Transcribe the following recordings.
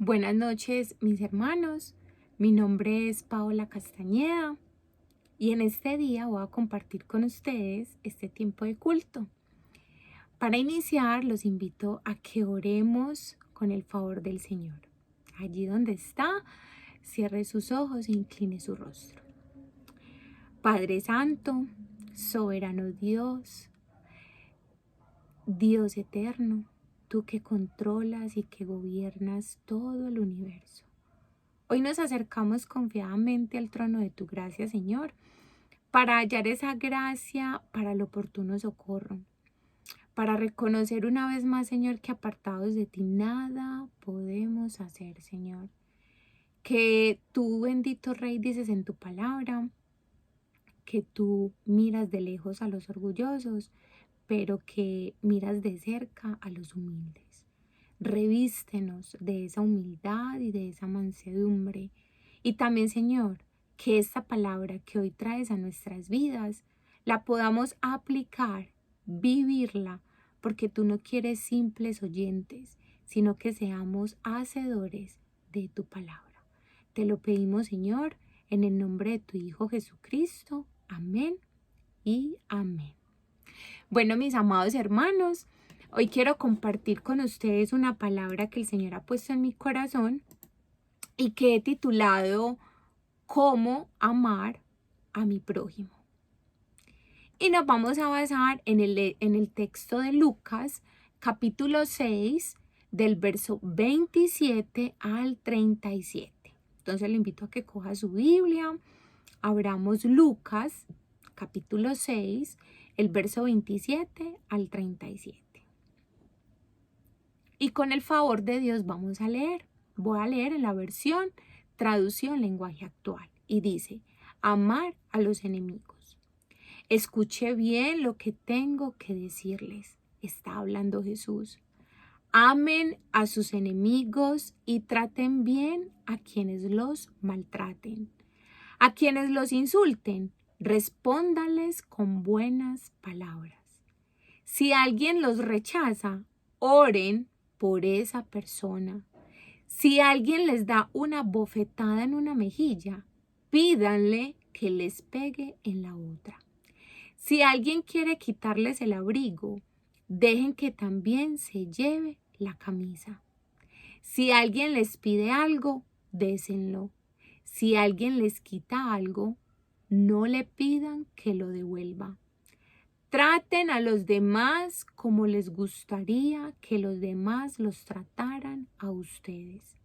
Buenas noches, mis hermanos. Mi nombre es Paola Castañeda y en este día voy a compartir con ustedes este tiempo de culto. Para iniciar, los invito a que oremos con el favor del Señor. Allí donde está, cierre sus ojos e incline su rostro. Padre Santo, soberano Dios, Dios eterno, tú que controlas y que gobiernas todo el universo. Hoy nos acercamos confiadamente al trono de tu gracia, Señor, para hallar esa gracia para el oportuno socorro, para reconocer una vez más, Señor, que apartados de ti nada podemos hacer, Señor. Que tú, bendito Rey, dices en tu palabra que tú miras de lejos a los orgullosos, pero que miras de cerca a los humildes. Revístenos de esa humildad y de esa mansedumbre. Y también, Señor, que esta palabra que hoy traes a nuestras vidas la podamos aplicar, vivirla, porque tú no quieres simples oyentes, sino que seamos hacedores de tu palabra. Te lo pedimos, Señor, en el nombre de tu Hijo Jesucristo. Amén y amén. Bueno, mis amados hermanos, hoy quiero compartir con ustedes una palabra que el Señor ha puesto en mi corazón y que he titulado ¿Cómo amar a mi prójimo? Y nos vamos a basar en el texto de Lucas, capítulo 6, del verso 27 al 37. Entonces le invito a que coja su Biblia, abramos Lucas, capítulo 6, el verso 27 al 37. Y con el favor de Dios vamos a leer. Voy a leer en la versión traducción lenguaje actual. Y dice, amar a los enemigos. Escuche bien lo que tengo que decirles. Está hablando Jesús. Amen a sus enemigos y traten bien a quienes los maltraten. A quienes los insulten, respóndales con buenas palabras. Si alguien los rechaza, oren por esa persona. Si alguien les da una bofetada en una mejilla, pídanle que les pegue en la otra. Si alguien quiere quitarles el abrigo, dejen que también se lleve la camisa. Si alguien les pide algo, désenlo. Si alguien les quita algo, no le pidan que lo devuelva. Traten a los demás como les gustaría que los demás los trataran a ustedes.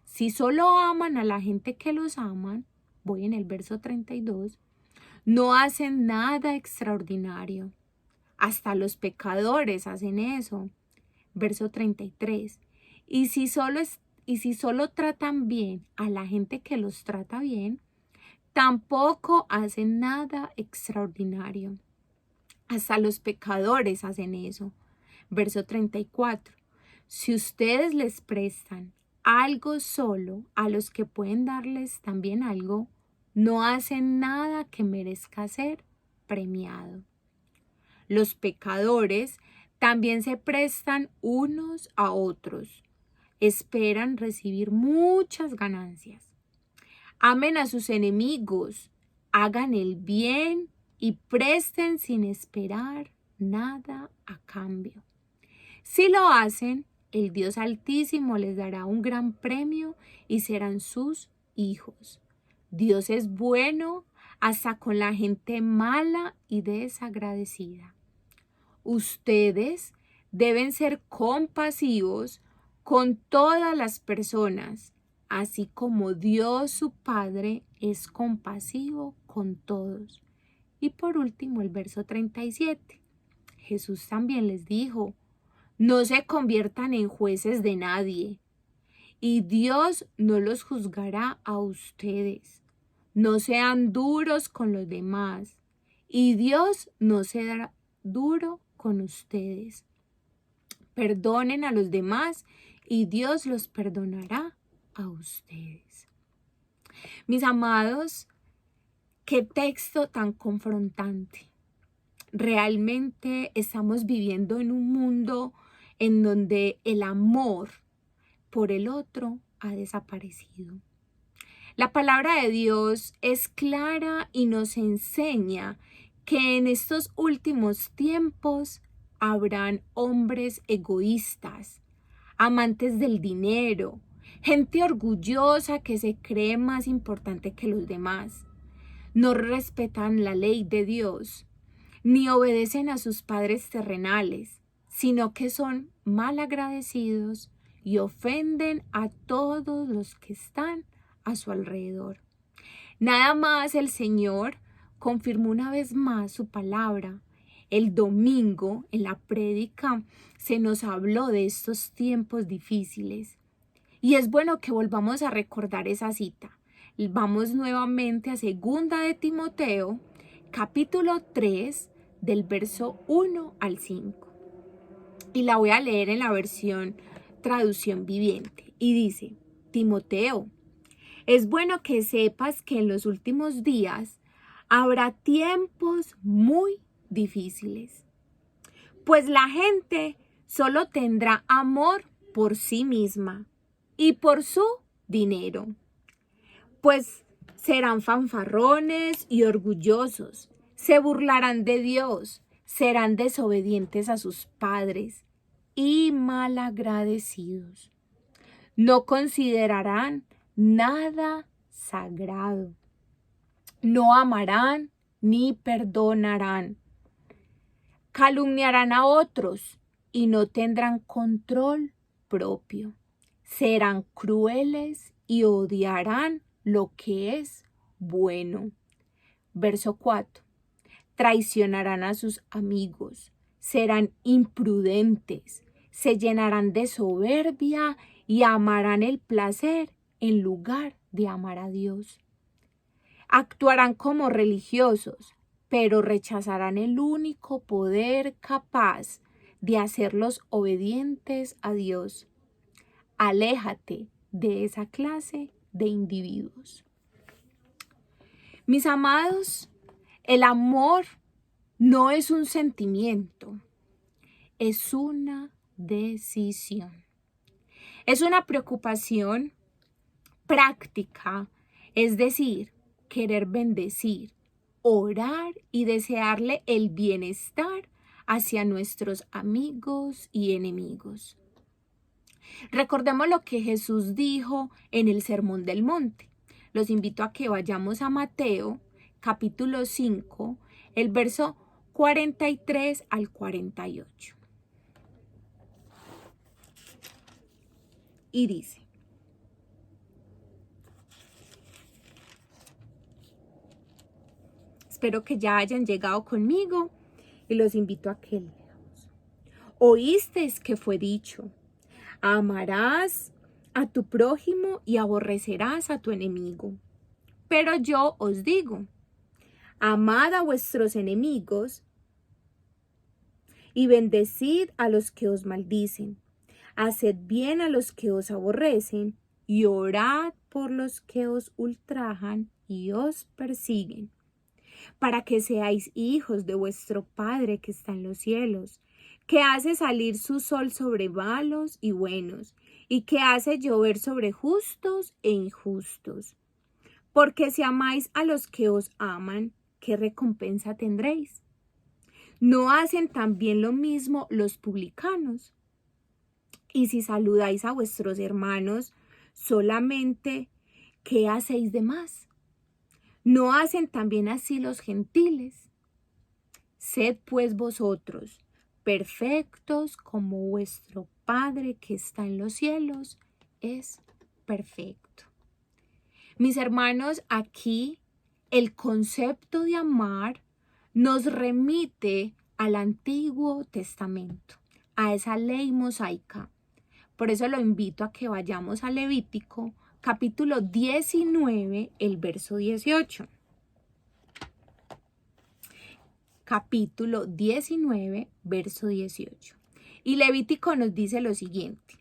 Si solo aman a la gente que los aman, voy en el verso 32, no hacen nada extraordinario. Hasta los pecadores hacen eso. Verso 33. Y si solo tratan bien a la gente que los trata bien, tampoco hacen nada extraordinario. Hasta los pecadores hacen eso. Verso 34. Si ustedes les prestan algo solo a los que pueden darles también algo, no hacen nada que merezca ser premiado. Los pecadores también se prestan unos a otros. Esperan recibir muchas ganancias. Amen a sus enemigos, hagan el bien y presten sin esperar nada a cambio. Si lo hacen, el Dios Altísimo les dará un gran premio y serán sus hijos. Dios es bueno hasta con la gente mala y desagradecida. Ustedes deben ser compasivos con todas las personas, así como Dios su Padre es compasivo con todos. Y por último, el verso 37. Jesús también les dijo, no se conviertan en jueces de nadie, y Dios no los juzgará a ustedes. No sean duros con los demás, y Dios no será duro con ustedes. Perdonen a los demás y Dios los perdonará a ustedes. Mis amados, qué texto tan confrontante. Realmente estamos viviendo en un mundo en donde el amor por el otro ha desaparecido. La palabra de Dios es clara y nos enseña que en estos últimos tiempos habrán hombres egoístas, amantes del dinero, gente orgullosa que se cree más importante que los demás. No respetan la ley de Dios, ni obedecen a sus padres terrenales, sino que son malagradecidos y ofenden a todos los que están a su alrededor. Nada más el Señor confirmó una vez más su palabra. El domingo en la prédica se nos habló de estos tiempos difíciles y es bueno que volvamos a recordar esa cita. Vamos nuevamente a 2 de Timoteo, capítulo 3, del verso 1 al 5. Y la voy a leer en la versión traducción viviente. Y dice: Timoteo, es bueno que sepas que en los últimos días habrá tiempos muy difíciles, pues la gente solo tendrá amor por sí misma y por su dinero, pues serán fanfarrones y orgullosos, se burlarán de Dios, serán desobedientes a sus padres y malagradecidos. No considerarán nada sagrado. No amarán ni perdonarán. Calumniarán a otros y no tendrán control propio. Serán crueles y odiarán lo que es bueno. Verso 4. Traicionarán a sus amigos. Serán imprudentes. Se llenarán de soberbia y amarán el placer en lugar de amar a Dios. Actuarán como religiosos, pero rechazarán el único poder capaz de hacerlos obedientes a Dios. Aléjate de esa clase de individuos. Mis amados, el amor no es un sentimiento, es una decisión. Es una preocupación práctica, es decir, querer bendecir, orar y desearle el bienestar hacia nuestros amigos y enemigos. Recordemos lo que Jesús dijo en el Sermón del Monte. Los invito a que vayamos a Mateo, capítulo 5, el verso 43 al 48. Y dice: espero que ya hayan llegado conmigo y los invito a que leamos. Oísteis que fue dicho: amarás a tu prójimo y aborrecerás a tu enemigo. Pero yo os digo: amad a vuestros enemigos y bendecid a los que os maldicen. Haced bien a los que os aborrecen y orad por los que os ultrajan y os persiguen, para que seáis hijos de vuestro Padre que está en los cielos, que hace salir su sol sobre malos y buenos, y que hace llover sobre justos e injustos. Porque si amáis a los que os aman, ¿qué recompensa tendréis? ¿No hacen también lo mismo los publicanos? Y si saludáis a vuestros hermanos solamente, ¿qué hacéis de más? ¿No hacen también así los gentiles? Sed pues vosotros perfectos como vuestro Padre que está en los cielos es perfecto. Mis hermanos, aquí el concepto de amar nos remite al Antiguo Testamento, a esa ley mosaica. Por eso lo invito a que vayamos a Levítico, capítulo 19, el verso 18. Capítulo 19, verso 18. Y Levítico nos dice lo siguiente: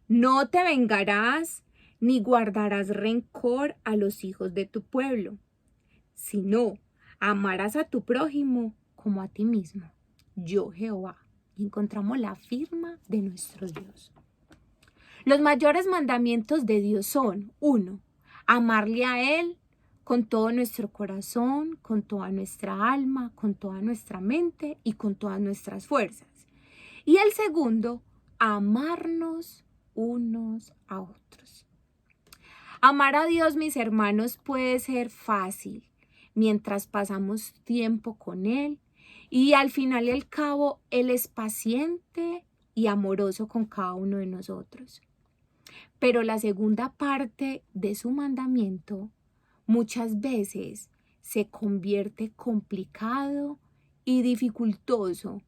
no te vengarás ni guardarás rencor a los hijos de tu pueblo, sino amarás a tu prójimo como a ti mismo. Yo, Jehová. Y encontramos la firma de nuestro Dios. Los mayores mandamientos de Dios son: 1, amarle a Él con todo nuestro corazón, con toda nuestra alma, con toda nuestra mente y con todas nuestras fuerzas. Y el segundo, amarnos unos a otros. Amar a Dios, mis hermanos, puede ser fácil mientras pasamos tiempo con Él, y al final y al cabo Él es paciente y amoroso con cada uno de nosotros. Pero la segunda parte de su mandamiento muchas veces se convierte complicado y dificultoso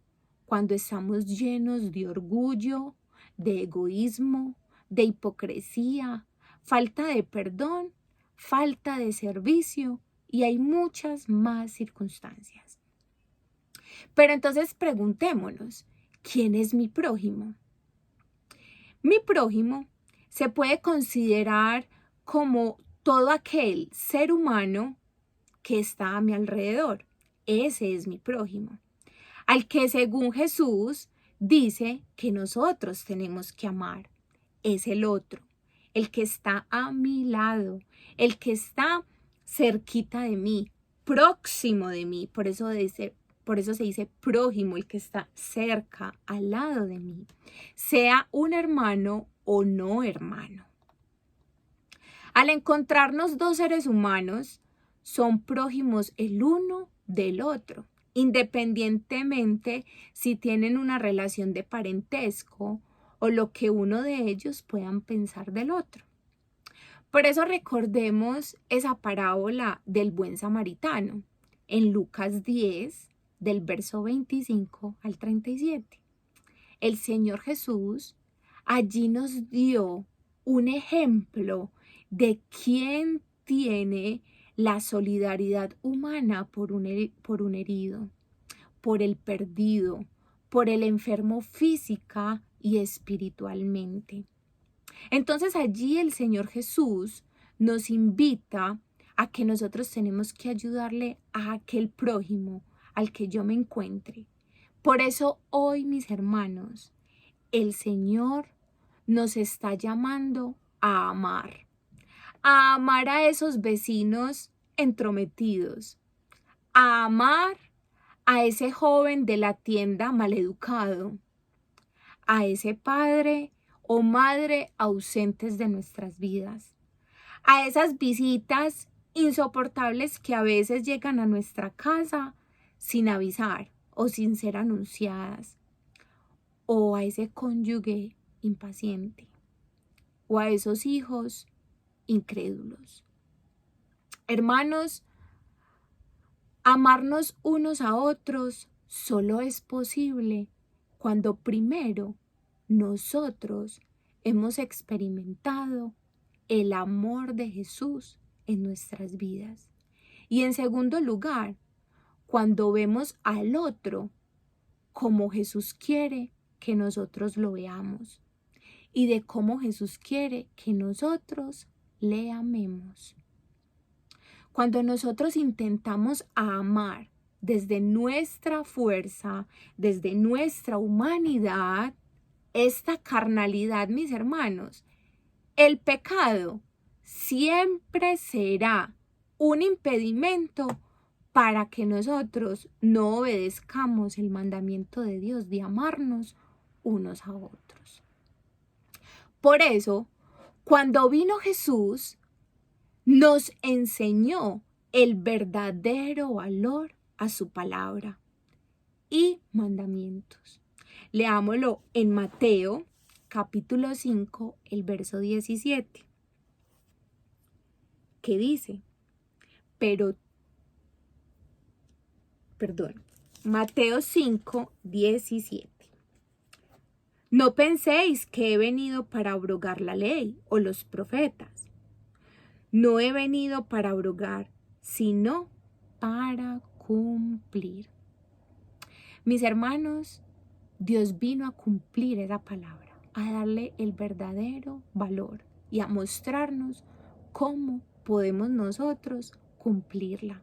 cuando estamos llenos de orgullo, de egoísmo, de hipocresía, falta de perdón, falta de servicio, y hay muchas más circunstancias. Pero entonces preguntémonos, ¿quién es mi prójimo? Mi prójimo se puede considerar como todo aquel ser humano que está a mi alrededor. Ese es mi prójimo, al que según Jesús dice que nosotros tenemos que amar. Es el otro, el que está a mi lado, el que está cerquita de mí, próximo de mí. Por eso se dice prójimo, el que está cerca, al lado de mí, sea un hermano o no hermano. Al encontrarnos dos seres humanos, son prójimos el uno del otro, independientemente si tienen una relación de parentesco o lo que uno de ellos puedan pensar del otro. Por eso recordemos esa parábola del buen samaritano en Lucas 10, del verso 25 al 37. El Señor Jesús allí nos dio un ejemplo de quién tiene la solidaridad humana por un herido, por el perdido, por el enfermo física y espiritualmente. Entonces allí el Señor Jesús nos invita a que nosotros tenemos que ayudarle a aquel prójimo al que yo me encuentre. Por eso hoy, mis hermanos, el Señor nos está llamando a amar a esos vecinos entrometidos, a amar a ese joven de la tienda maleducado, a ese padre o madre ausentes de nuestras vidas, a esas visitas insoportables que a veces llegan a nuestra casa sin avisar o sin ser anunciadas, o a ese cónyuge impaciente, o a esos hijos incrédulos. Hermanos, amarnos unos a otros solo es posible cuando primero nosotros hemos experimentado el amor de Jesús en nuestras vidas. Y en segundo lugar, cuando vemos al otro como Jesús quiere que nosotros lo veamos y de cómo Jesús quiere que nosotros le amemos. Cuando nosotros intentamos amar desde nuestra fuerza, desde nuestra humanidad, esta carnalidad, mis hermanos, el pecado siempre será un impedimento para que nosotros no obedezcamos el mandamiento de Dios de amarnos unos a otros. Por eso, cuando vino Jesús, nos enseñó el verdadero valor a su palabra y mandamientos. Leámoslo en Mateo, capítulo 5, el verso 17, que dice, Mateo 5, 17. No penséis que he venido para abrogar la ley o los profetas. No he venido para abrogar, sino para cumplir. Mis hermanos, Dios vino a cumplir esa palabra, a darle el verdadero valor y a mostrarnos cómo podemos nosotros cumplirla.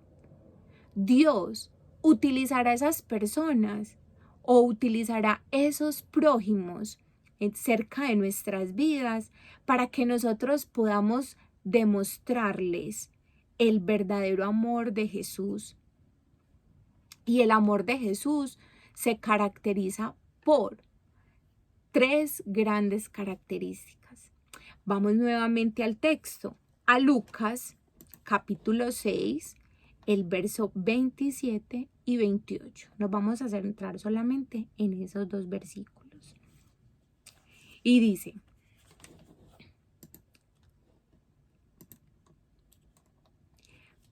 Dios utilizará a esas personas o utilizará esos prójimos cerca de nuestras vidas para que nosotros podamos demostrarles el verdadero amor de Jesús. Y el amor de Jesús se caracteriza por 3 grandes características. Vamos nuevamente al texto, a Lucas capítulo 6, el verso 27 y 28. Nos vamos a centrar solamente en esos 2 versículos. Y dice: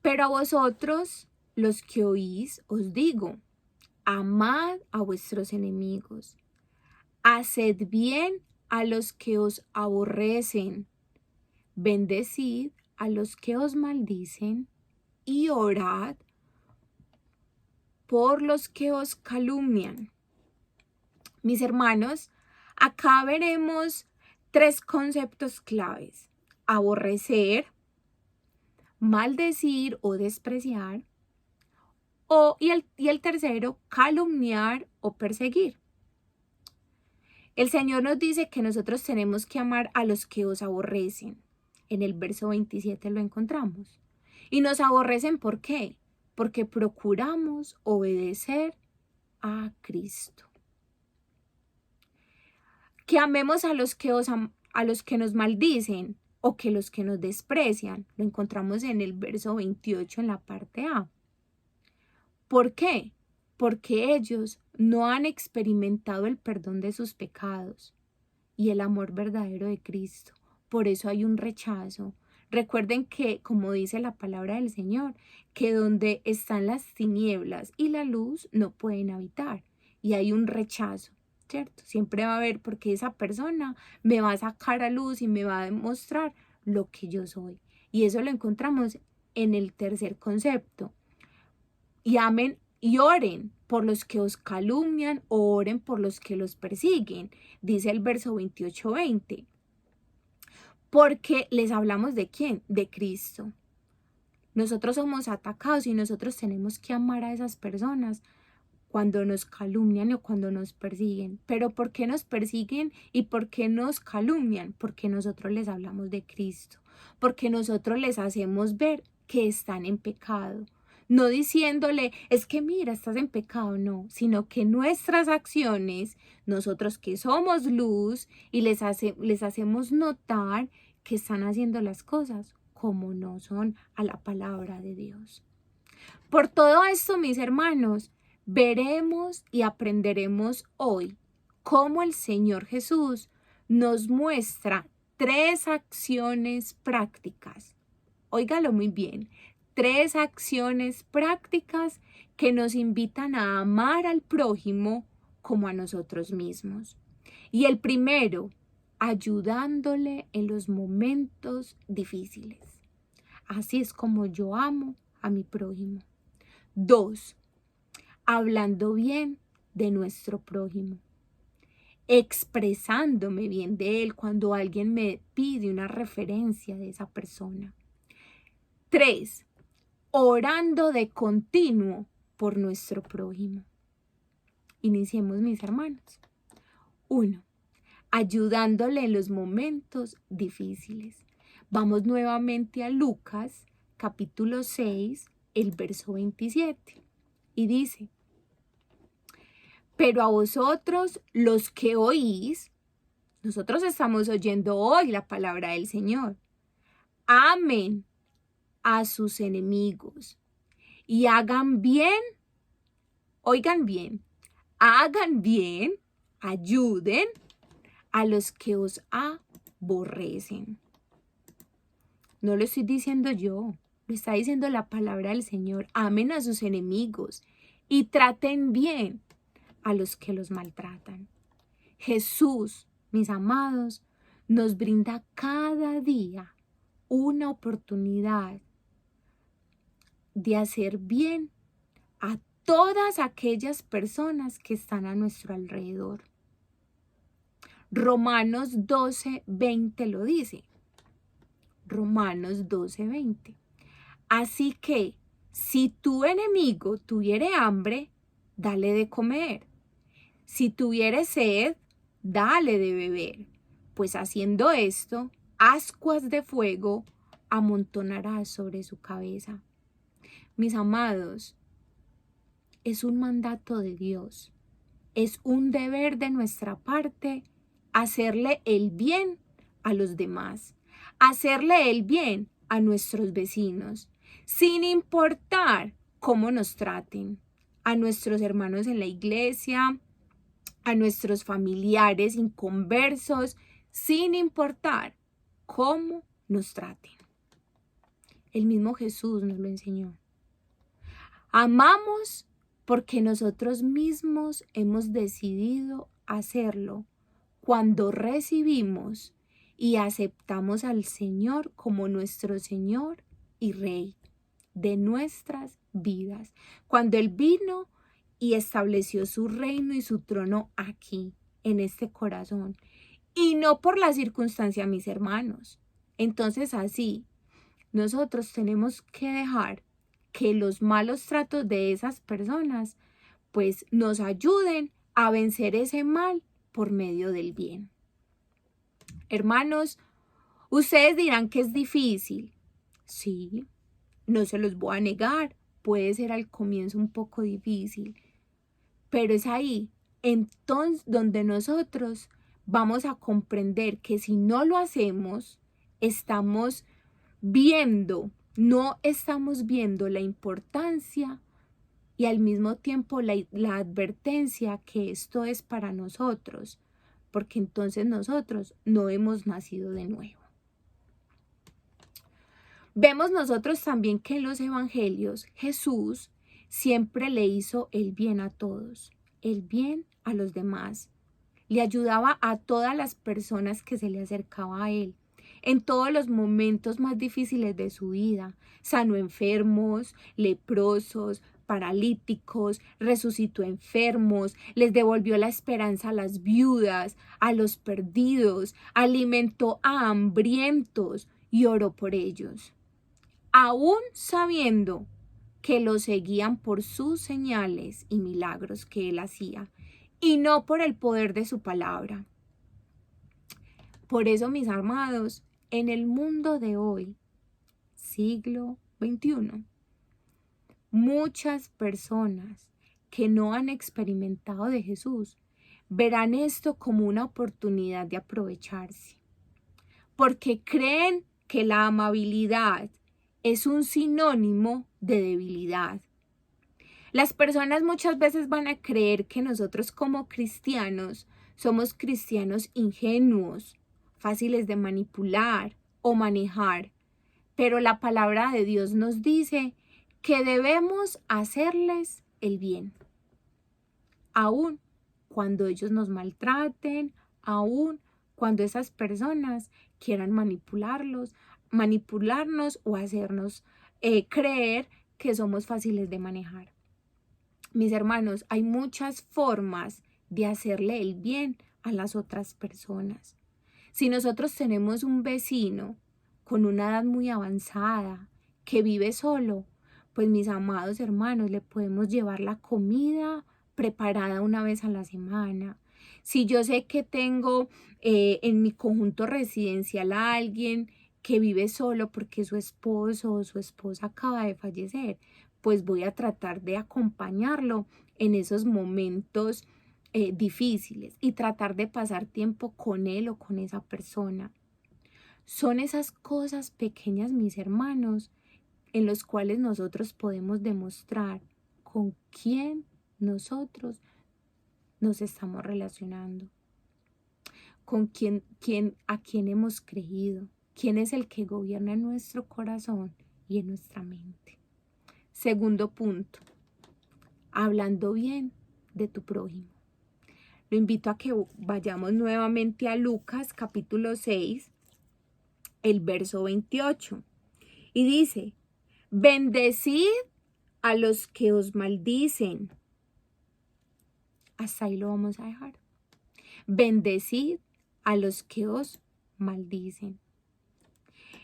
pero a vosotros, los que oís, os digo, amad a vuestros enemigos, haced bien a los que os aborrecen, bendecid a los que os maldicen y orad por los que os calumnian. Mis hermanos, acá veremos 3 conceptos claves: aborrecer, maldecir o despreciar, y el tercero, calumniar o perseguir. El Señor nos dice que nosotros tenemos que amar a los que os aborrecen. En el verso 27 lo encontramos. Y nos aborrecen, ¿por qué? Porque procuramos obedecer a Cristo. Que amemos a los que nos maldicen o que los que nos desprecian. Lo encontramos en el verso 28 en la parte A. ¿Por qué? Porque ellos no han experimentado el perdón de sus pecados y el amor verdadero de Cristo. Por eso hay un rechazo. Recuerden que, como dice la palabra del Señor, que donde están las tinieblas y la luz no pueden habitar. Y hay un rechazo, ¿cierto? Siempre va a haber, porque esa persona me va a sacar a luz y me va a demostrar lo que yo soy. Y eso lo encontramos en el tercer concepto. Y amen y oren por los que os calumnian o oren por los que los persiguen, dice el verso 28-20. Porque les hablamos ¿de quién? De Cristo. Nosotros somos atacados y nosotros tenemos que amar a esas personas cuando nos calumnian o cuando nos persiguen. Pero ¿por qué nos persiguen y por qué nos calumnian? Porque nosotros les hablamos de Cristo. Porque nosotros les hacemos ver que están en pecado. No diciéndole, es que mira, estás en pecado, no, sino que nuestras acciones, nosotros que somos luz, y les hacemos notar que están haciendo las cosas como no son a la palabra de Dios. Por todo esto, mis hermanos, veremos y aprenderemos hoy cómo el Señor Jesús nos muestra 3 acciones prácticas. Óigalo muy bien. 3 acciones prácticas que nos invitan a amar al prójimo como a nosotros mismos. Y el primero, ayudándole en los momentos difíciles. Así es como yo amo a mi prójimo. 2, hablando bien de nuestro prójimo. Expresándome bien de él cuando alguien me pide una referencia de esa persona. 3, orando de continuo por nuestro prójimo. Iniciemos, mis hermanos. 1, ayudándole en los momentos difíciles. Vamos nuevamente a Lucas, capítulo 6, el verso 27. Y dice: pero a vosotros, los que oís, nosotros estamos oyendo hoy la palabra del Señor, amen a sus enemigos y hagan bien, oigan bien, hagan bien, ayuden a los que os aborrecen. No lo estoy diciendo yo, lo está diciendo la palabra del Señor. Amen a sus enemigos y traten bien a los que los maltratan. Jesús, mis amados, nos brinda cada día una oportunidad de hacer bien a todas aquellas personas que están a nuestro alrededor. Romanos 12:20 lo dice. Romanos 12:20. Así que, si tu enemigo tuviere hambre, dale de comer. Si tuviere sed, dale de beber, pues haciendo esto, ascuas de fuego amontonarás sobre su cabeza. Mis amados, es un mandato de Dios, es un deber de nuestra parte hacerle el bien a los demás, hacerle el bien a nuestros vecinos, sin importar cómo nos traten, a nuestros hermanos en la iglesia, a nuestros familiares inconversos, sin importar cómo nos traten. El mismo Jesús nos lo enseñó. Amamos porque nosotros mismos hemos decidido hacerlo cuando recibimos y aceptamos al Señor como nuestro Señor y Rey de nuestras vidas. Cuando Él vino y estableció su reino y su trono aquí, en este corazón, y no por la circunstancia, mis hermanos. Entonces así, nosotros tenemos que dejar que los malos tratos de esas personas pues nos ayuden a vencer ese mal por medio del bien. Hermanos, ustedes dirán que es difícil. Sí, no se los voy a negar, puede ser al comienzo un poco difícil, pero es ahí entonces donde nosotros vamos a comprender que si no lo hacemos, no estamos viendo la importancia y al mismo tiempo la advertencia que esto es para nosotros, porque entonces nosotros no hemos nacido de nuevo. Vemos nosotros también que en los evangelios Jesús siempre le hizo el bien a todos, el bien a los demás. Le ayudaba a todas las personas que se le acercaban a él. En todos los momentos más difíciles de su vida, sanó enfermos, leprosos, paralíticos, resucitó enfermos, les devolvió la esperanza a las viudas, a los perdidos, alimentó a hambrientos y oró por ellos. Aún sabiendo que lo seguían por sus señales y milagros que él hacía, y no por el poder de su palabra. Por eso, mis amados, en el mundo de hoy, siglo XXI, muchas personas que no han experimentado de Jesús verán esto como una oportunidad de aprovecharse, porque creen que la amabilidad es un sinónimo de debilidad. Las personas muchas veces van a creer que nosotros como cristianos somos cristianos ingenuos, fáciles de manipular o manejar, pero la palabra de Dios nos dice que debemos hacerles el bien, aun cuando ellos nos maltraten, aun cuando esas personas quieran manipularnos o hacernos creer que somos fáciles de manejar. Mis hermanos, hay muchas formas de hacerle el bien a las otras personas. Si nosotros tenemos un vecino con una edad muy avanzada que vive solo, pues mis amados hermanos, le podemos llevar la comida preparada una vez a la semana. Si yo sé que tengo en mi conjunto residencial a alguien que vive solo porque su esposo o su esposa acaba de fallecer, pues voy a tratar de acompañarlo en esos momentos difíciles y tratar de pasar tiempo con él o con esa persona. Son esas cosas pequeñas, mis hermanos, en los cuales nosotros podemos demostrar con quién nosotros nos estamos relacionando, a quién hemos creído, quién es el que gobierna en nuestro corazón y en nuestra mente. Segundo punto, hablando bien de tu prójimo. Lo invito a que vayamos nuevamente a Lucas capítulo 6, el verso 28. Y dice, bendecid a los que os maldicen. Hasta ahí lo vamos a dejar. Bendecid a los que os maldicen.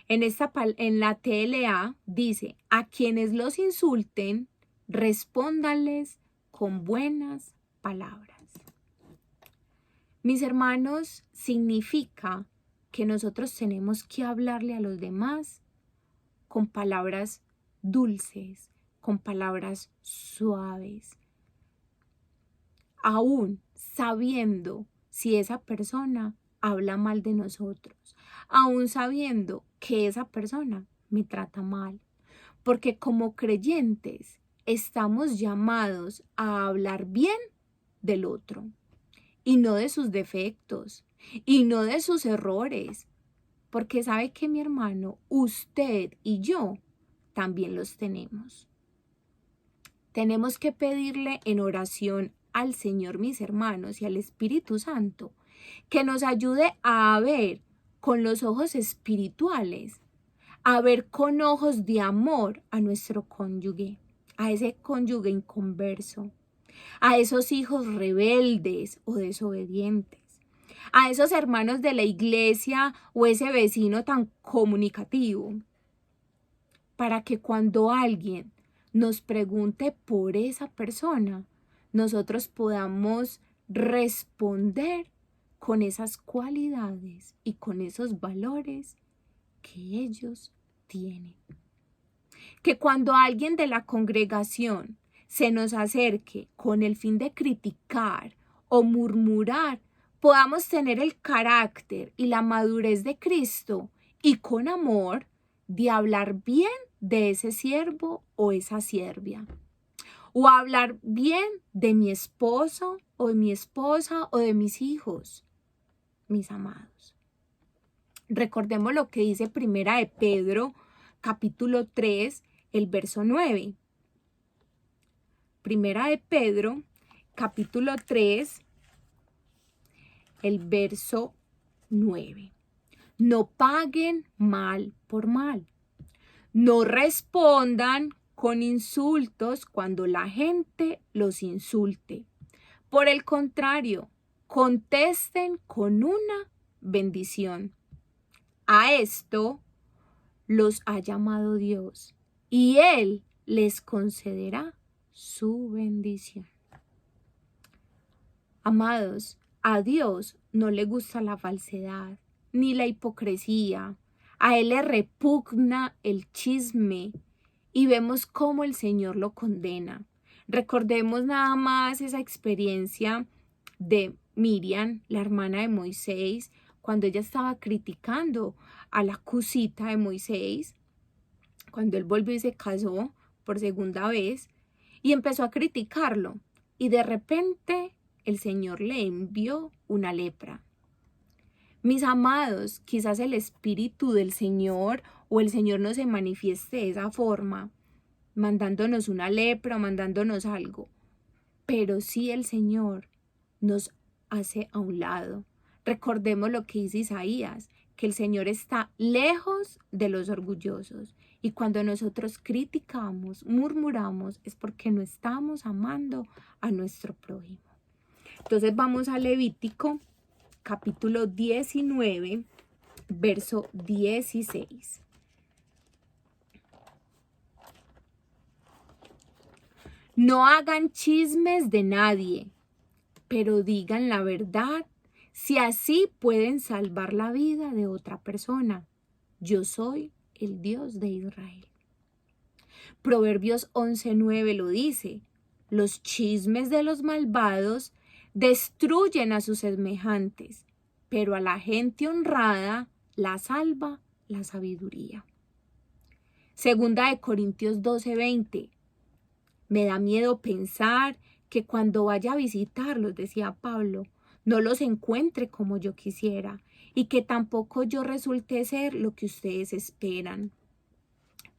En la TLA dice, a quienes los insulten, respóndanles con buenas palabras. Mis hermanos, significa que nosotros tenemos que hablarle a los demás con palabras dulces, con palabras suaves, aún sabiendo si esa persona habla mal de nosotros, aún sabiendo que esa persona me trata mal, porque como creyentes estamos llamados a hablar bien del otro y no de sus defectos y no de sus errores, porque sabe que mi hermano, usted y yo también los tenemos. Tenemos que pedirle en oración al Señor, mis hermanos, y al Espíritu Santo, que nos ayude a ver con los ojos espirituales, a ver con ojos de amor a nuestro cónyuge, a ese cónyuge inconverso, a esos hijos rebeldes o desobedientes, a esos hermanos de la iglesia o ese vecino tan comunicativo, para que cuando alguien nos pregunte por esa persona, nosotros podamos responder con esas cualidades y con esos valores que ellos tienen. Que cuando alguien de la congregación se nos acerque con el fin de criticar o murmurar, podamos tener el carácter y la madurez de Cristo y con amor de hablar bien de ese siervo o esa siervia. O hablar bien de mi esposo o de mi esposa o de mis hijos, mis amados. Recordemos lo que dice Primera de Pedro, capítulo 3, el verso 9. Primera de Pedro, capítulo 3, el verso 9. No paguen mal por mal. No respondan con insultos cuando la gente los insulte. Por el contrario, contesten con una bendición. A esto los ha llamado Dios y Él les concederá su bendición. Amados, a Dios no le gusta la falsedad ni la hipocresía. A Él le repugna el chisme y vemos cómo el Señor lo condena. Recordemos nada más esa experiencia de Miriam, la hermana de Moisés, cuando ella estaba criticando a la cusita de Moisés, cuando él volvió y se casó por segunda vez y empezó a criticarlo. Y de repente el Señor le envió una lepra. Mis amados, quizás el Espíritu del Señor o el Señor no se manifieste de esa forma, mandándonos una lepra o mandándonos algo, pero sí el Señor nos hace a un lado. Recordemos lo que dice Isaías, que el Señor está lejos de los orgullosos. Y cuando nosotros criticamos, murmuramos, es porque no estamos amando a nuestro prójimo. Entonces vamos a Levítico, capítulo 19, verso 16. No hagan chismes de nadie, pero digan la verdad, si así pueden salvar la vida de otra persona. Yo soy el Dios de Israel. Proverbios 11:9 lo dice. Los chismes de los malvados destruyen a sus semejantes, pero a la gente honrada la salva la sabiduría. Segunda de Corintios 12:20. Me da miedo pensar que cuando vaya a visitarlos, decía Pablo, no los encuentre como yo quisiera y que tampoco yo resulte ser lo que ustedes esperan.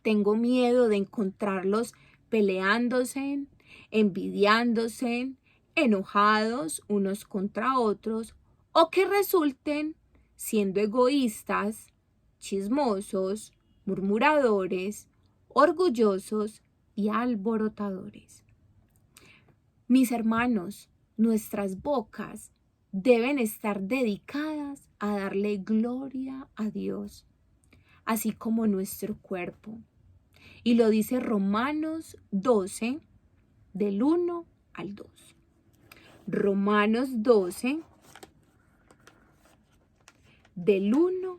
Tengo miedo de encontrarlos peleándose, envidiándose, enojados unos contra otros o que resulten siendo egoístas, chismosos, murmuradores, orgullosos y alborotadores. Mis hermanos, nuestras bocas deben estar dedicadas a darle gloria a Dios, así como nuestro cuerpo. Y lo dice Romanos 12, del 1 al 2. Romanos 12, del 1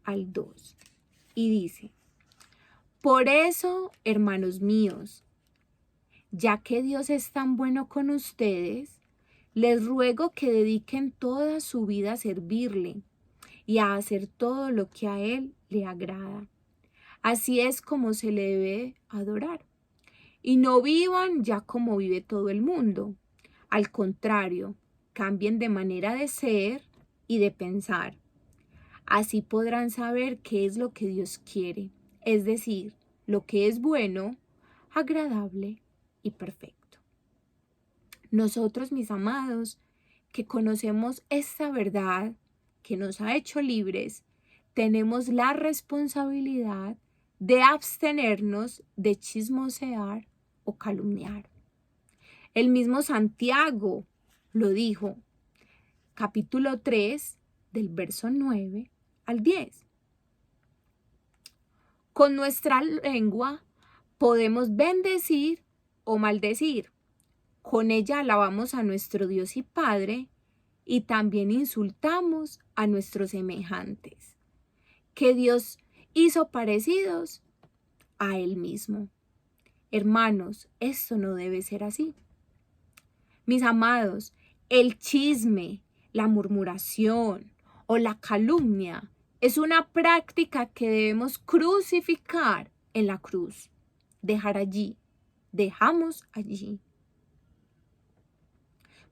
al 2. Y dice: por eso, hermanos míos, ya que Dios es tan bueno con ustedes, les ruego que dediquen toda su vida a servirle y a hacer todo lo que a Él le agrada. Así es como se le debe adorar. Y no vivan ya como vive todo el mundo. Al contrario, cambien de manera de ser y de pensar. Así podrán saber qué es lo que Dios quiere, es decir, lo que es bueno, agradable y perfecto. Nosotros, mis amados, que conocemos esta verdad que nos ha hecho libres, tenemos la responsabilidad de abstenernos de chismosear o calumniar. El mismo Santiago lo dijo, capítulo 3, del verso 9 al 10. Con nuestra lengua podemos bendecir o maldecir. Con ella alabamos a nuestro Dios y Padre y también insultamos a nuestros semejantes, que Dios hizo parecidos a Él mismo. Hermanos, esto no debe ser así. Mis amados, el chisme, la murmuración o la calumnia es una práctica que debemos crucificar en la cruz. Dejar allí. Dejamos allí.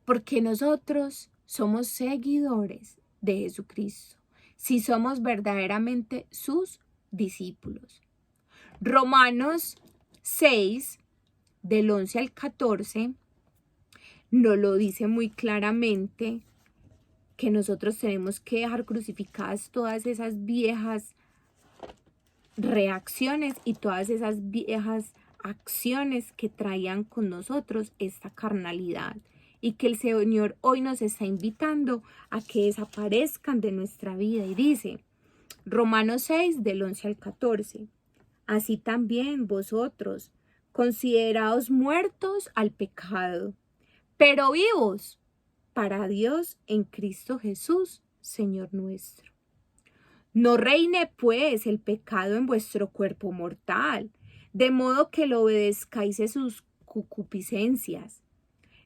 Porque nosotros somos seguidores de Jesucristo, si somos verdaderamente sus discípulos. Romanos 6, del 11 al 14, nos lo dice muy claramente, que nosotros tenemos que dejar crucificadas todas esas viejas reacciones y todas esas viejas acciones que traían con nosotros esta carnalidad, y que el Señor hoy nos está invitando a que desaparezcan de nuestra vida. Y dice, Romanos 6, del 11 al 14, así también vosotros, consideraos muertos al pecado, pero vivos para Dios en Cristo Jesús, Señor nuestro. No reine pues el pecado en vuestro cuerpo mortal, de modo que lo obedezcáis a sus concupiscencias,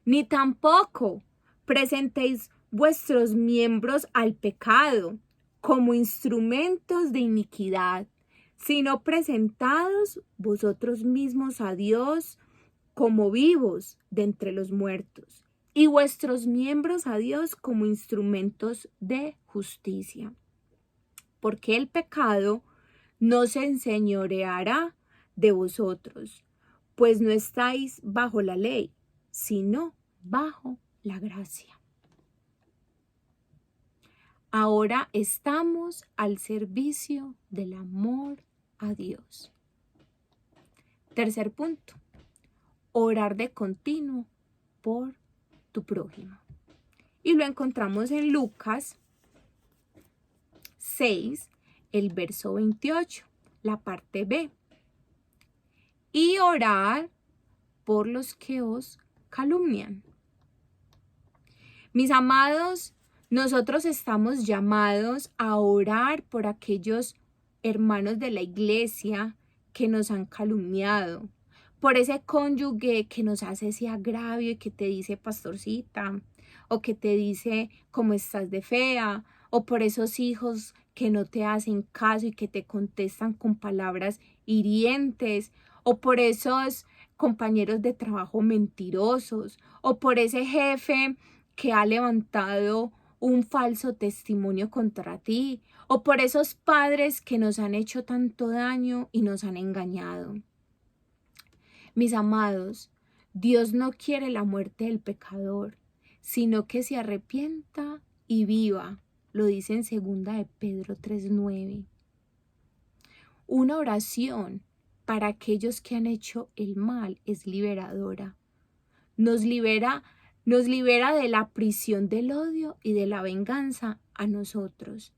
ni tampoco presentéis vuestros miembros al pecado como instrumentos de iniquidad, sino presentados vosotros mismos a Dios como vivos de entre los muertos, y vuestros miembros a Dios como instrumentos de justicia. Porque el pecado no se enseñoreará de vosotros, pues no estáis bajo la ley, sino bajo la gracia. Ahora estamos al servicio del amor a Dios. Tercer punto, orar de continuo por tu prójimo. Y lo encontramos en Lucas 6, el verso 28, la parte B. Y orar por los que os calumnian. Mis amados, nosotros estamos llamados a orar por aquellos hermanos de la iglesia que nos han calumniado, por ese cónyuge que nos hace ese agravio y que te dice pastorcita, o que te dice cómo estás de fea, o por esos hijos que no te hacen caso y que te contestan con palabras hirientes, o por esos compañeros de trabajo mentirosos, o por ese jefe que ha levantado un falso testimonio contra ti, o por esos padres que nos han hecho tanto daño y nos han engañado. Mis amados, Dios no quiere la muerte del pecador, sino que se arrepienta y viva. Lo dice en 2 de Pedro 3:9. Una oración para aquellos que han hecho el mal es liberadora. Nos libera de la prisión del odio y de la venganza a nosotros.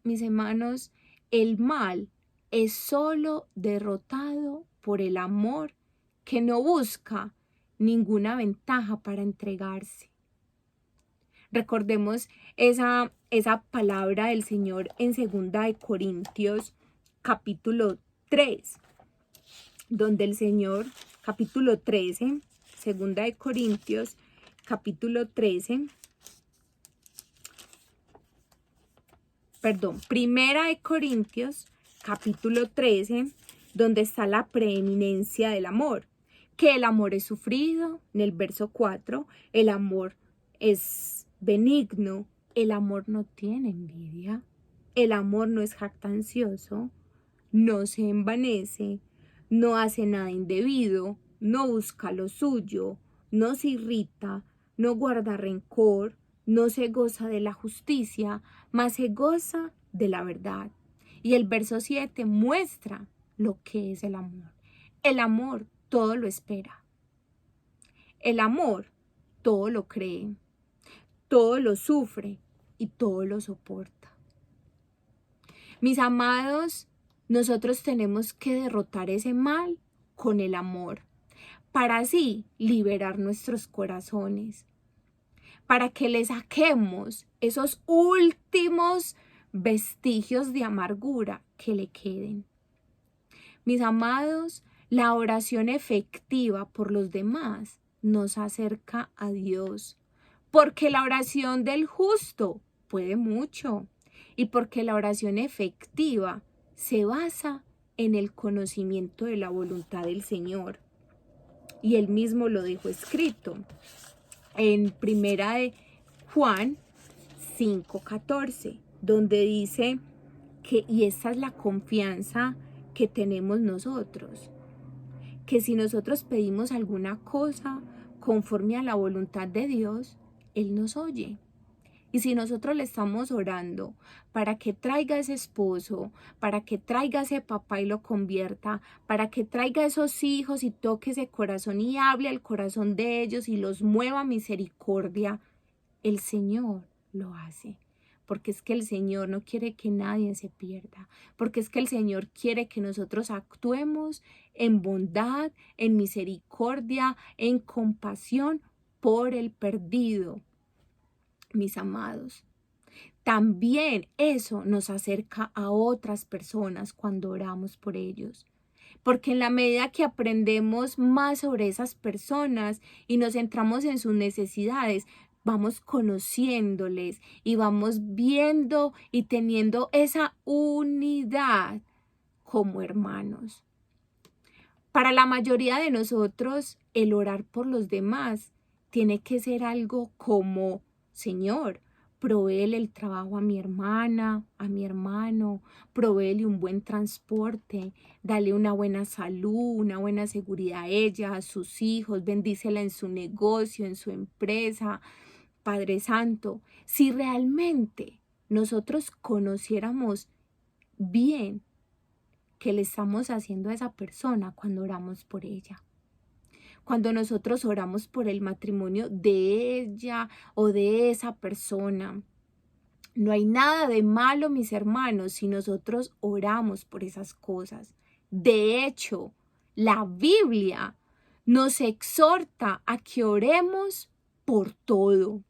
Mis hermanos, el mal es solo derrotado por el amor que no busca ninguna ventaja para entregarse. Recordemos esa palabra del Señor en 2 Corintios capítulo 3, donde el Señor, capítulo 13, 2 Corintios capítulo 13, perdón, 1 Corintios capítulo 13, donde está la preeminencia del amor, que el amor es sufrido, en el verso 4, el amor es benigno, el amor no tiene envidia, el amor no es jactancioso, no se envanece, no hace nada indebido, no busca lo suyo, no se irrita, no guarda rencor, no se goza de la justicia, mas se goza de la verdad. Y el verso 7 muestra lo que es el amor. El amor todo lo espera. El amor todo lo cree, todo lo sufre y todo lo soporta. Mis amados, nosotros tenemos que derrotar ese mal con el amor, para así liberar nuestros corazones, para que le saquemos esos últimos vestigios de amargura que le queden. Mis amados, la oración efectiva por los demás nos acerca a Dios, porque la oración del justo puede mucho y porque la oración efectiva se basa en el conocimiento de la voluntad del Señor. Y él mismo lo dejó escrito en 1 Juan 5:14, donde dice que, y esta es la confianza que tenemos nosotros, que si nosotros pedimos alguna cosa conforme a la voluntad de Dios, Él nos oye. Y si nosotros le estamos orando para que traiga ese esposo, para que traiga ese papá y lo convierta, para que traiga esos hijos y toque ese corazón y hable al corazón de ellos y los mueva a misericordia, el Señor lo hace. Porque es que el Señor no quiere que nadie se pierda. Porque es que el Señor quiere que nosotros actuemos en bondad, en misericordia, en compasión por el perdido. Mis amados, también eso nos acerca a otras personas cuando oramos por ellos. Porque en la medida que aprendemos más sobre esas personas y nos centramos en sus necesidades, vamos conociéndoles y vamos viendo y teniendo esa unidad como hermanos. Para la mayoría de nosotros, el orar por los demás tiene que ser algo como: Señor, provéele el trabajo a mi hermana, a mi hermano, provéele un buen transporte, dale una buena salud, una buena seguridad a ella, a sus hijos, bendícela en su negocio, en su empresa. Padre Santo, si realmente nosotros conociéramos bien qué le estamos haciendo a esa persona cuando oramos por ella, cuando nosotros oramos por el matrimonio de ella o de esa persona, no hay nada de malo, mis hermanos, si nosotros oramos por esas cosas. De hecho, la Biblia nos exhorta a que oremos por todo.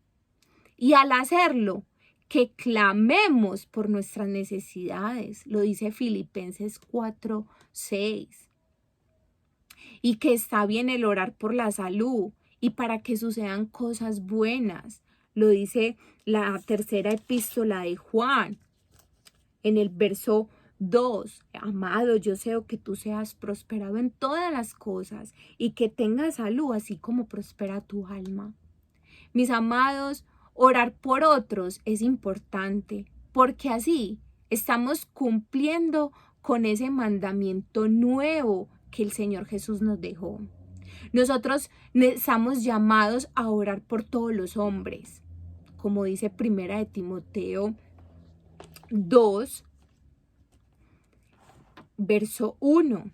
Y al hacerlo, que clamemos por nuestras necesidades. Lo dice Filipenses 4:6. Y que está bien el orar por la salud y para que sucedan cosas buenas. Lo dice la tercera epístola de Juan, en el verso 2. Amado, yo deseo que tú seas prosperado en todas las cosas y que tengas salud, así como prospera tu alma. Mis amados, orar por otros es importante, porque así estamos cumpliendo con ese mandamiento nuevo que el Señor Jesús nos dejó. Nosotros estamos llamados a orar por todos los hombres, como dice 1 Timoteo 2, verso 1.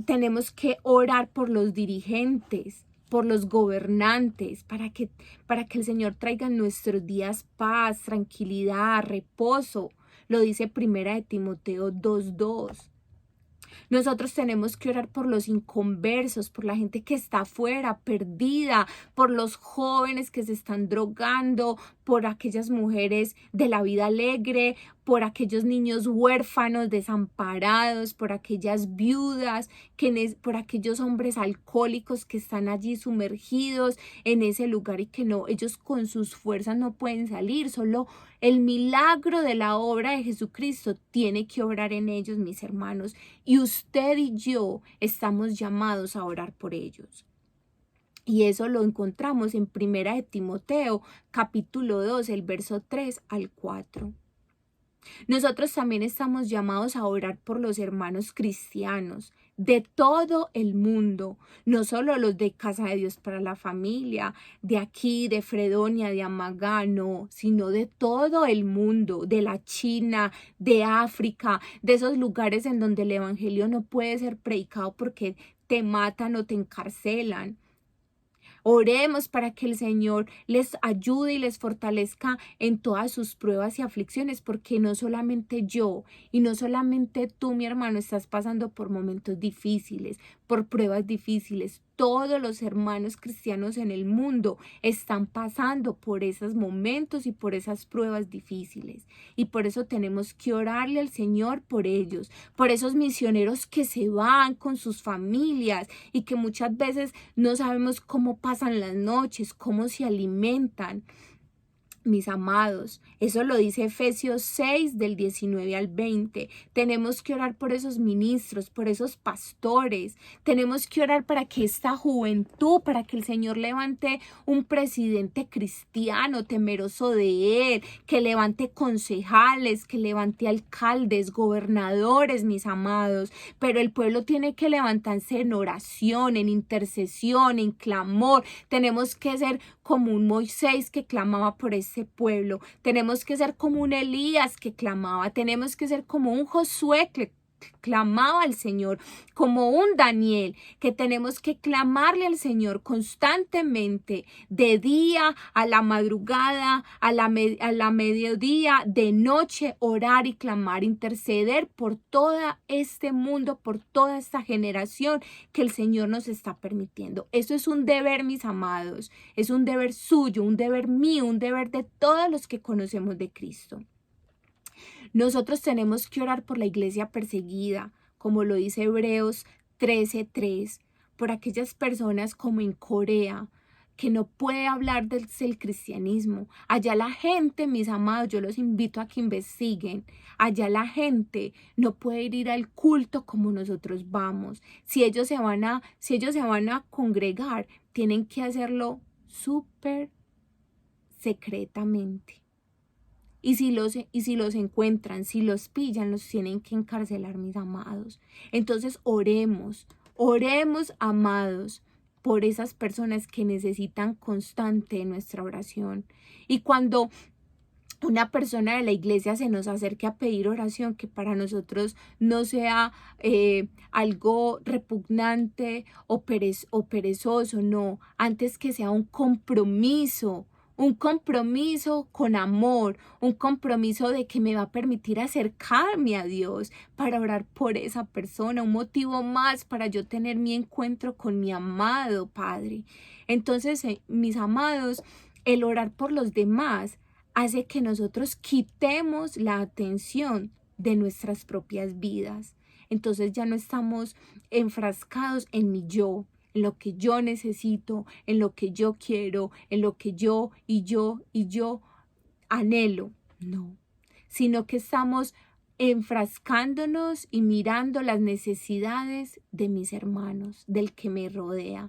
Tenemos que orar por los dirigentes, por los gobernantes, para que el Señor traiga en nuestros días paz, tranquilidad, reposo. Lo dice 1 Timoteo 2:2. Nosotros tenemos que orar por los inconversos, por la gente que está afuera, perdida, por los jóvenes que se están drogando, por aquellas mujeres de la vida alegre, por aquellos niños huérfanos, desamparados, por aquellas viudas, por aquellos hombres alcohólicos que están allí sumergidos en ese lugar y que no, ellos con sus fuerzas no pueden salir. Solo el milagro de la obra de Jesucristo tiene que obrar en ellos, mis hermanos. Y usted y yo estamos llamados a orar por ellos. Y eso lo encontramos en 1 de Timoteo, capítulo 2, el verso 3 al 4. Nosotros también estamos llamados a orar por los hermanos cristianos de todo el mundo, no solo los de Casa de Dios para la Familia, de aquí, de Fredonia, de Amagá, no, sino de todo el mundo, de la China, de África, de esos lugares en donde el evangelio no puede ser predicado porque te matan o te encarcelan. Oremos para que el Señor les ayude y les fortalezca en todas sus pruebas y aflicciones, porque no solamente yo y no solamente tú, mi hermano, estás pasando por momentos difíciles, por pruebas difíciles. Todos los hermanos cristianos en el mundo están pasando por esos momentos y por esas pruebas difíciles. Y por eso tenemos que orarle al Señor por ellos, por esos misioneros que se van con sus familias y que muchas veces no sabemos cómo pasan las noches, cómo se alimentan. Mis amados, eso lo dice Efesios 6 del 19 al 20. Tenemos que orar por esos ministros, por esos pastores. Tenemos que orar para que esta juventud, para que el Señor levante un presidente cristiano temeroso de Él, que levante concejales, que levante alcaldes, gobernadores, mis amados. Pero el pueblo tiene que levantarse en oración, en intercesión, en clamor. Tenemos que ser como un Moisés que clamaba por ese pueblo. Tenemos que ser como un Elías que clamaba. Tenemos que ser como un Josué que clamaba al Señor, como un Daniel, que tenemos que clamarle al Señor constantemente, de día, a la madrugada, a la mediodía, de noche, orar y clamar, interceder por todo este mundo, por toda esta generación que el Señor nos está permitiendo. Eso es un deber, mis amados, es un deber suyo, un deber mío, un deber de todos los que conocemos de Cristo. Nosotros tenemos que orar por la iglesia perseguida, como lo dice Hebreos 13:3, por aquellas personas como en Corea, que no puede hablar del cristianismo. Allá la gente, mis amados, yo los invito a que investiguen. Allá la gente no puede ir al culto como nosotros vamos. Si ellos se van a congregar, tienen que hacerlo súper secretamente. Y si los encuentran, si los pillan, los tienen que encarcelar, mis amados. Entonces oremos, amados, por esas personas que necesitan constante nuestra oración. Y cuando una persona de la iglesia se nos acerque a pedir oración, que para nosotros no sea algo repugnante o perezoso, no, antes que sea un compromiso con amor, un compromiso de que me va a permitir acercarme a Dios para orar por esa persona, un motivo más para yo tener mi encuentro con mi amado Padre. Entonces, mis amados, el orar por los demás hace que nosotros quitemos la atención de nuestras propias vidas. Entonces ya no estamos enfrascados en mi yo, en lo que yo necesito, en lo que yo quiero, en lo que yo anhelo. No, sino que estamos enfrascándonos y mirando las necesidades de mis hermanos, del que me rodea.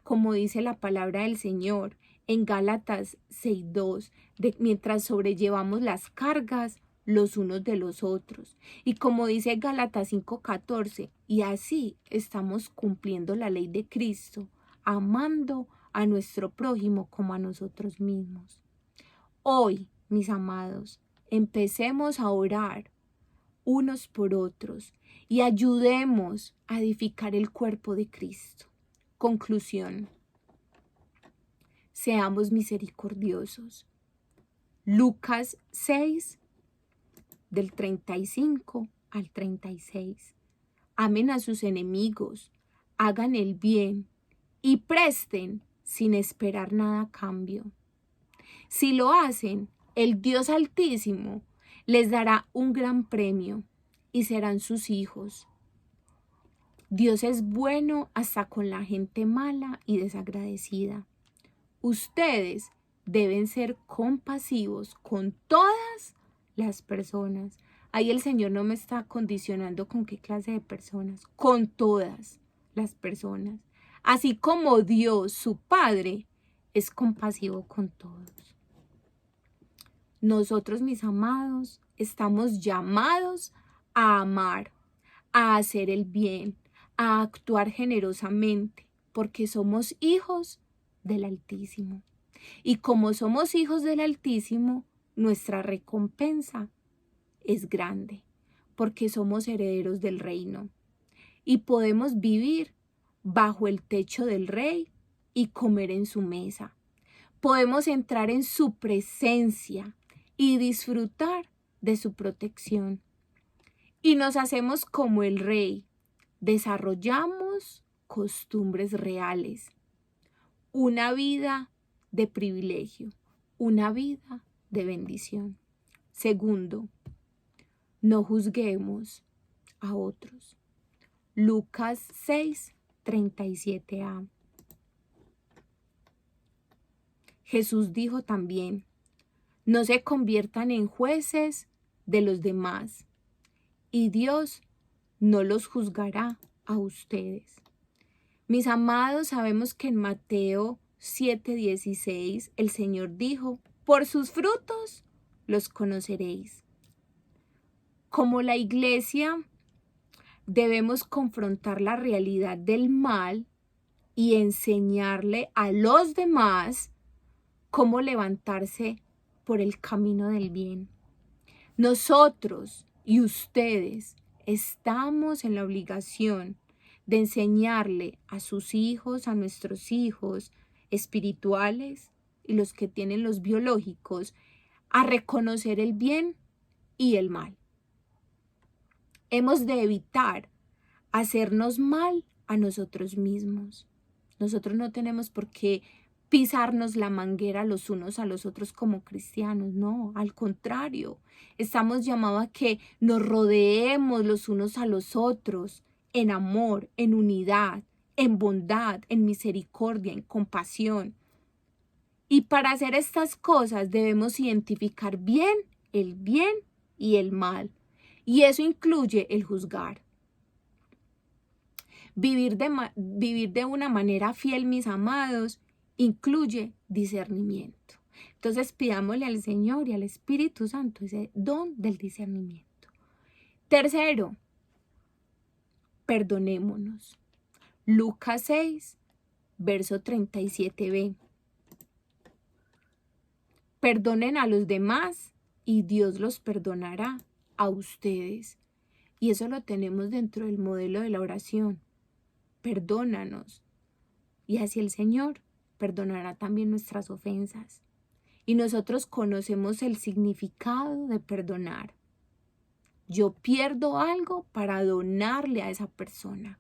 Como dice la palabra del Señor en Gálatas 6:2, mientras sobrellevamos las cargas los unos de los otros. Y como dice Gálatas 5:14, y así estamos cumpliendo la ley de Cristo, amando a nuestro prójimo como a nosotros mismos. Hoy, mis amados, empecemos a orar unos por otros y ayudemos a edificar el cuerpo de Cristo. Conclusión. Seamos misericordiosos. Lucas 6, del 35 al 36. amen a sus enemigos, hagan el bien y presten sin esperar nada a cambio. Si lo hacen, el Dios Altísimo les dará un gran premio y serán sus hijos. Dios es bueno hasta con la gente mala y desagradecida. Ustedes deben ser compasivos con todas las personas. Ahí el Señor no me está condicionando con qué clase de personas, con todas las personas. Así como Dios, su Padre, es compasivo con todos. Nosotros, mis amados, estamos llamados a amar, a hacer el bien, a actuar generosamente, porque somos hijos del Altísimo. Y como somos hijos del Altísimo, nuestra recompensa es grande, porque somos herederos del reino. Y podemos vivir bajo el techo del Rey y comer en su mesa. Podemos entrar en su presencia y disfrutar de su protección. Y nos hacemos como el Rey. Desarrollamos costumbres reales. Una vida de privilegio, una vida de bendición. Segundo, no juzguemos a otros. Lucas 6, 37a. Jesús dijo también, no se conviertan en jueces de los demás, y Dios no los juzgará a ustedes. Mis amados, sabemos que en Mateo 7:16 el Señor dijo, por sus frutos los conoceréis. Como la iglesia, debemos confrontar la realidad del mal y enseñarle a los demás cómo levantarse por el camino del bien. Nosotros y ustedes estamos en la obligación de enseñarle a sus hijos, a nuestros hijos espirituales y los que tienen los biológicos, a reconocer el bien y el mal. Hemos de evitar hacernos mal a nosotros mismos. Nosotros no tenemos por qué pisarnos la manguera los unos a los otros como cristianos, no, al contrario, estamos llamados a que nos rodeemos los unos a los otros en amor, en unidad, en bondad, en misericordia, en compasión. Y para hacer estas cosas debemos identificar bien y el mal, y eso incluye el juzgar. Vivir de una manera fiel, mis amados, incluye discernimiento. Entonces pidámosle al Señor y al Espíritu Santo ese don del discernimiento. Tercero, perdonémonos. Lucas 6, verso 37b. Perdonen a los demás y Dios los perdonará a ustedes. Y eso lo tenemos dentro del modelo de la oración. Perdónanos. Y así el Señor perdonará también nuestras ofensas. Y nosotros conocemos el significado de perdonar. Yo pierdo algo para donarle a esa persona.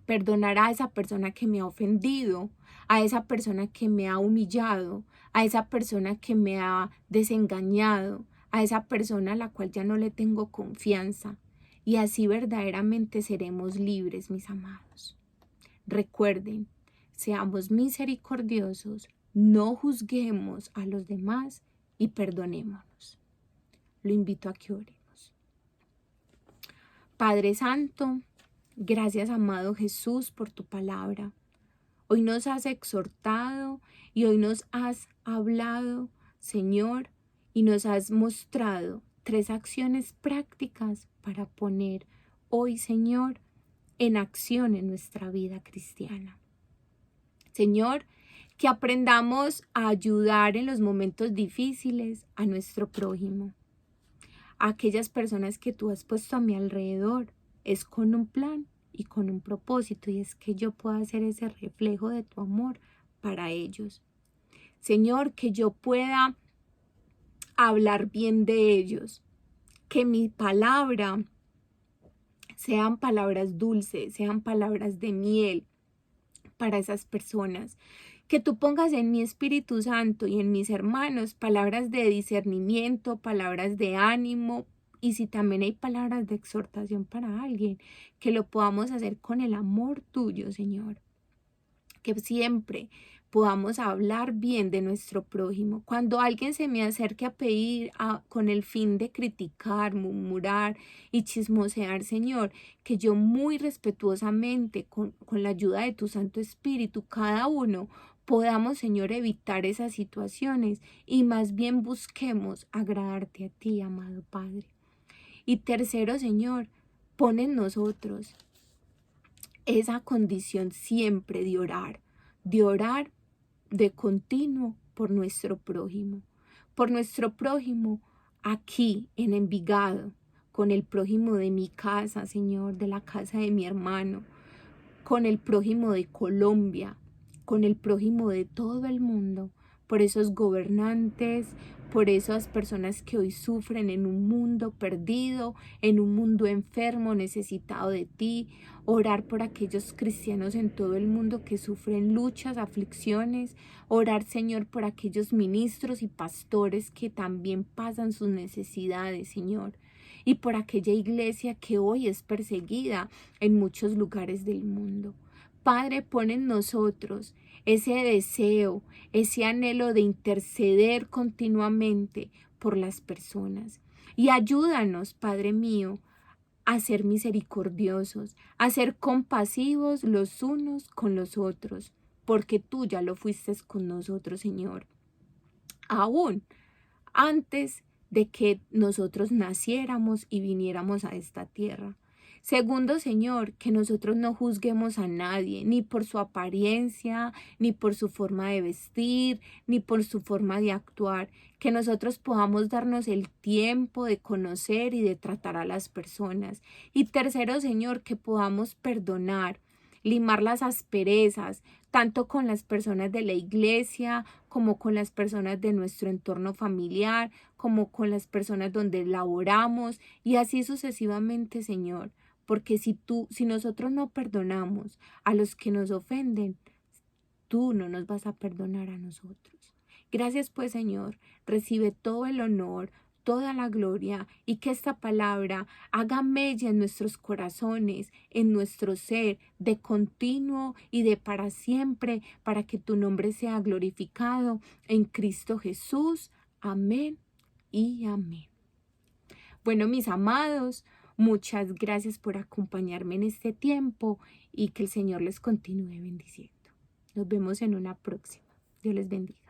Perdonar a esa persona que me ha ofendido, a esa persona que me ha humillado, a esa persona que me ha desengañado, a esa persona a la cual ya no le tengo confianza. Y así verdaderamente seremos libres, mis amados. Recuerden, seamos misericordiosos, no juzguemos a los demás y perdonémonos. Lo invito a que oremos. Padre Santo, gracias, amado Jesús, por tu palabra. Hoy nos has exhortado y hoy nos has hablado, Señor, y nos has mostrado 3 acciones prácticas para poner hoy, Señor, en acción en nuestra vida cristiana. Señor, que aprendamos a ayudar en los momentos difíciles a nuestro prójimo, a aquellas personas que tú has puesto a mi alrededor. Es con un plan y con un propósito, y es que yo pueda ser ese reflejo de tu amor para ellos. Señor, que yo pueda hablar bien de ellos, que mi palabra sean palabras dulces, sean palabras de miel para esas personas. Que tú pongas en mi Espíritu Santo y en mis hermanos palabras de discernimiento, palabras de ánimo, y si también hay palabras de exhortación para alguien, que lo podamos hacer con el amor tuyo, Señor. Que siempre podamos hablar bien de nuestro prójimo. Cuando alguien se me acerque a pedir con el fin de criticar, murmurar y chismosear, Señor, que yo muy respetuosamente, con la ayuda de tu Santo Espíritu, cada uno podamos, Señor, evitar esas situaciones y más bien busquemos agradarte a ti, amado Padre. Y tercero, Señor, pon en nosotros esa condición siempre de orar de continuo por nuestro prójimo aquí en Envigado, con el prójimo de mi casa, Señor, de la casa de mi hermano, con el prójimo de Colombia, con el prójimo de todo el mundo, por esos gobernantes, por esas personas que hoy sufren en un mundo perdido, en un mundo enfermo, necesitado de ti. Orar por aquellos cristianos en todo el mundo que sufren luchas, aflicciones. Orar, Señor, por aquellos ministros y pastores que también pasan sus necesidades, Señor. Y por aquella iglesia que hoy es perseguida en muchos lugares del mundo. Padre, pon en nosotros ese deseo, ese anhelo de interceder continuamente por las personas. Y ayúdanos, Padre mío, a ser misericordiosos, a ser compasivos los unos con los otros, porque tú ya lo fuiste con nosotros, Señor. Aún antes de que nosotros naciéramos y viniéramos a esta tierra. Segundo, Señor, que nosotros no juzguemos a nadie, ni por su apariencia, ni por su forma de vestir, ni por su forma de actuar. Que nosotros podamos darnos el tiempo de conocer y de tratar a las personas. Y tercero, Señor, que podamos perdonar, limar las asperezas, tanto con las personas de la iglesia, como con las personas de nuestro entorno familiar, como con las personas donde laboramos, y así sucesivamente, Señor. Porque si nosotros no perdonamos a los que nos ofenden, tú no nos vas a perdonar a nosotros. Gracias pues, Señor, recibe todo el honor, toda la gloria, y que esta palabra haga mella en nuestros corazones, en nuestro ser, de continuo y de para siempre, para que tu nombre sea glorificado en Cristo Jesús. Amén y amén. Bueno, mis amados, muchas gracias por acompañarme en este tiempo y que el Señor les continúe bendiciendo. Nos vemos en una próxima. Dios les bendiga.